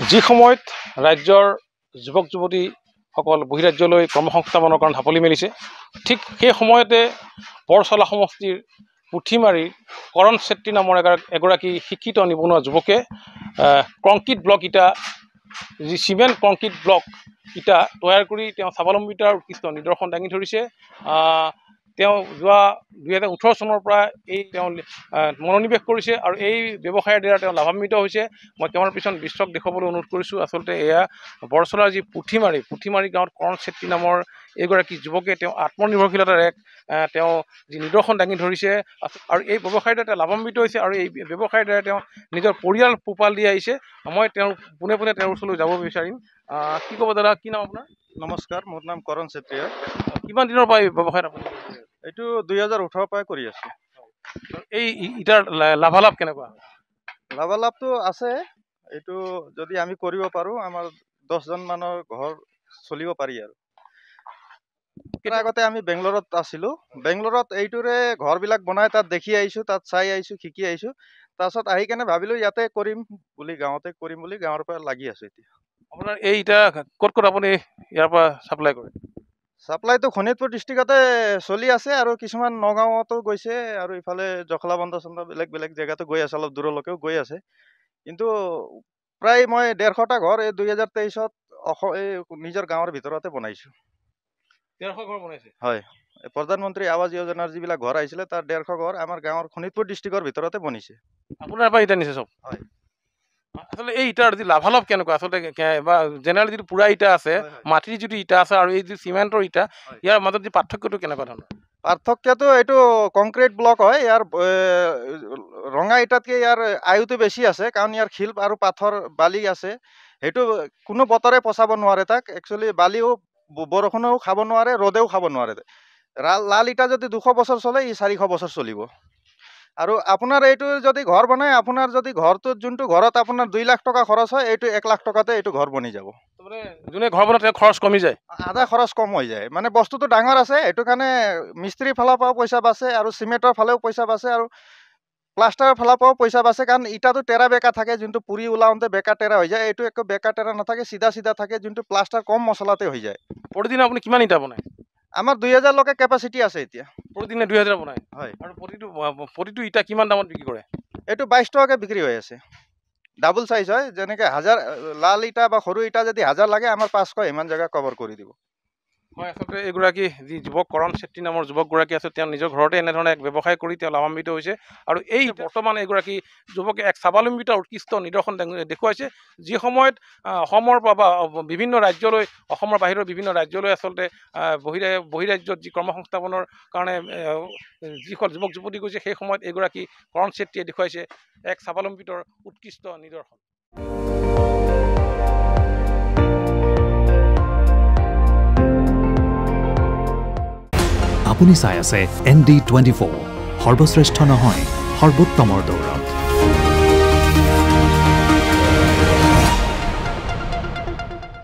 যি সময়ত ৰাজ্যৰ যুৱক যুৱতীসকল বহিৰাজ্যলৈ কৰ্মসংস্থাপনৰ কাৰণে ঢাপলি মেলিছে, ঠিক সেই সময়তে বৰচলা সমষ্টিৰ পুঠিমাৰীৰ কৰণ চেত্ৰী নামৰ এগৰাকী শিক্ষিত নিবনুৱা যুৱকে কংক্ৰিট ব্লক ইটা, যি চিমেণ্ট কংক্ৰিট ব্লক ইটা তৈয়াৰ কৰি তেওঁ স্বাৱলম্বিতাৰ উৎকৃষ্ট নিদৰ্শন দাঙি ধৰিছে। তেওঁ যোৱা 2018 চনৰ পৰা তেওঁ মনোনিৱেশ কৰিছে আৰু এই ব্যৱসায়ৰ দ্বাৰা তেওঁ লাভান্বিত হৈছে। মই তেওঁৰ পিছত বিশ্বক দেখুৱাবলৈ অনুৰোধ কৰিছোঁ। আচলতে এয়া বৰচলাৰ যি পুঠিমাৰী গাঁৱত কৰণ চেত্ৰী নামৰ এইগৰাকী যুৱকে তেওঁ আত্মনিৰ্ভৰশীলতাৰ তেওঁ যি নিদৰ্শন দাঙি ধৰিছে আৰু এই ব্যৱসায়ৰ দ্বাৰা তেওঁ লাভান্বিত হৈছে আৰু এই ব্যৱসায়ৰ দ্বাৰা তেওঁ নিজৰ পৰিয়াল পোহপাল দি আহিছে। মই তেওঁৰ পোনে পোনে তেওঁৰ ওচৰলৈ যাব বিচাৰিম। কি ক'ব দাদা, কি নাম আপোনাৰ? নমস্কাৰ, মোৰ নাম কৰণ চেত্ৰী। কিমান দিনৰ পৰা এই ব্যৱসায়ত আপুনি? এইটো 2018 পৰাই কৰি আছো। এই ইটাৰ লাভালাভ কেনেকুৱা? লাভালাভটো আছে। এইটো যদি আমি কৰিব পাৰোঁ, আমাৰ 10জন মানৰ ঘৰ চলিব পাৰি। আৰু আগতে আমি বেংগলোৰত আছিলোঁ। বেংগলোৰত এইটোৰে ঘৰবিলাক বনাই তাত দেখি আহিছোঁ, তাত চাই আহিছোঁ, শিকি আহিছোঁ। তাৰপিছত আহি কেনে ভাবিলোঁ ইয়াতে কৰিম বুলি, গাঁৱতে কৰিম বুলি গাঁৱৰ পৰা লাগি আছোঁ। এতিয়া আপোনাৰ এই ইটা ক'ত ক'ত আপুনি ইয়াৰ পৰা ছাপ্লাই কৰে? ছাপ্লাইটো শোণিতপুৰ ডিষ্ট্ৰিক্টতে চলি আছে আৰু কিছুমান নগাঁৱতো গৈছে আৰু ইফালে জখলাবন্ধা চন্দা বেলেগ বেলেগ জেগাতো গৈ আছে, অলপ দূৰলৈকেও গৈ আছে। কিন্তু প্ৰায় মই 150টা ঘৰ এই 2023ত এই নিজৰ গাঁৱৰ ভিতৰতে বনাইছোঁ। 150 ঘৰ বনাইছে? হয়, প্ৰধানমন্ত্ৰী আৱাস যোজনাৰ যিবিলাক ঘৰ আহিছিলে তাৰ 150 ঘৰ আমাৰ গাঁৱৰ শোণিতপুৰ ডিষ্ট্ৰিক্টৰ ভিতৰতে বনিছে। আপোনাৰ পৰা ইটা নিছে চব? হয়। আচলতে এই ইটাৰ যি লাভালাভ কেনেকুৱা আচলতে, বা জেনেৰেল যিটো পুৰা ইটা আছে, মাটিৰ যিটো ইটা আছে আৰু এই যি চিমেণ্টৰ ইটা, ইয়াৰ মাজত যি পাৰ্থক্যটো কেনেকুৱা ধৰণৰ? পাৰ্থক্যটো এইটো কংক্ৰিট ব্লক হয়। ইয়াৰ ৰঙা ইটাতকৈ ইয়াৰ আয়ুটো বেছি আছে, কাৰণ ইয়াৰ শিল আৰু পাথৰ বালি আছে। সেইটো কোনো বতৰে পচাব নোৱাৰে তাক। একচুৱেলি বালিও বৰষুণেও খাব নোৱাৰে, ৰ'দেও খাব নোৱাৰে। লাল ইটা যদি 200 বছৰ চলে, ই 400 বছৰ চলিব। আৰু আপোনাৰ এইটো যদি ঘৰ বনায়, আপোনাৰ যদি ঘৰটোত যোনটো ঘৰত আপোনাৰ 2 লাখ টকা খৰচ হয়, এইটো 1 লাখ টকাতে এইটো ঘৰ বনি যাব। যোনে ঘৰ বনায় তেওঁ খৰচ কমি যায়, আধা খৰচ কম হৈ যায়। মানে বস্তুটো ডাঙৰ আছে, সেইটো কাৰণে মিস্ত্ৰীৰ ফালৰ পৰাও পইচা বাচে আৰু চিমেণ্টৰ ফালেও পইচা বাচে আৰু প্লাষ্টাৰৰ ফালৰ পৰাও পইচা বাচে। কাৰণ ইটাটো টেৰা বেকা থাকে, যোনটো পুৰি ওলাওঁতে বেকা টেৰা হৈ যায়। এইটো একো বেকা টেৰা নাথাকে, চিধা চিধা থাকে, যোনটো প্লাষ্টাৰ কম মছলাতে হৈ যায়। প্ৰতিদিনে আপুনি কিমান ইটা বনায়? আমাৰ 2000 লৈকে কেপাচিটি আছে এতিয়া। প্ৰতিদিনে 2000 বনায়? হয়। আৰু প্ৰতিটো ইটা কিমান দামত বিক্ৰী কৰে? এইটো 22 টকাকৈ বিক্ৰী হৈ আছে। ডাবল চাইজ হয়। যেনেকৈ 1000 লাল ইটা বা সৰু ইটা যদি 1000 লাগে, আমাৰ 500 ইমান জেগা কভাৰ কৰি দিব। হয়, আচলতে এইগৰাকী যি যুৱক কৰণ চেত্ৰী নামৰ যুৱকগৰাকী আছে, তেওঁ নিজৰ ঘৰতে এনেধৰণে এক ব্যৱসায় কৰি তেওঁ লাভান্বিত হৈছে আৰু এই বৰ্তমান এইগৰাকী যুৱকে এক স্বাৱলম্বিতাৰ উৎকৃষ্ট নিদৰ্শন দেখুৱাইছে। যি সময়ত অসমৰ পৰা বা বিভিন্ন ৰাজ্যলৈ, অসমৰ বাহিৰৰ বিভিন্ন ৰাজ্যলৈ আচলতে বহিৰাজ্যত যি কৰ্মসংস্থাপনৰ কাৰণে যিসকল যুৱক যুৱতী গৈছে, সেই সময়ত এইগৰাকী কৰণ চেত্ৰীয়ে দেখুৱাইছে এক স্বাৱলম্বিতাৰ উৎকৃষ্ট নিদৰ্শন। আপুনি চাই আছে ND24, সৰ্বশ্ৰেষ্ঠ নহয়, সৰ্বোত্তমৰ দৌৰ।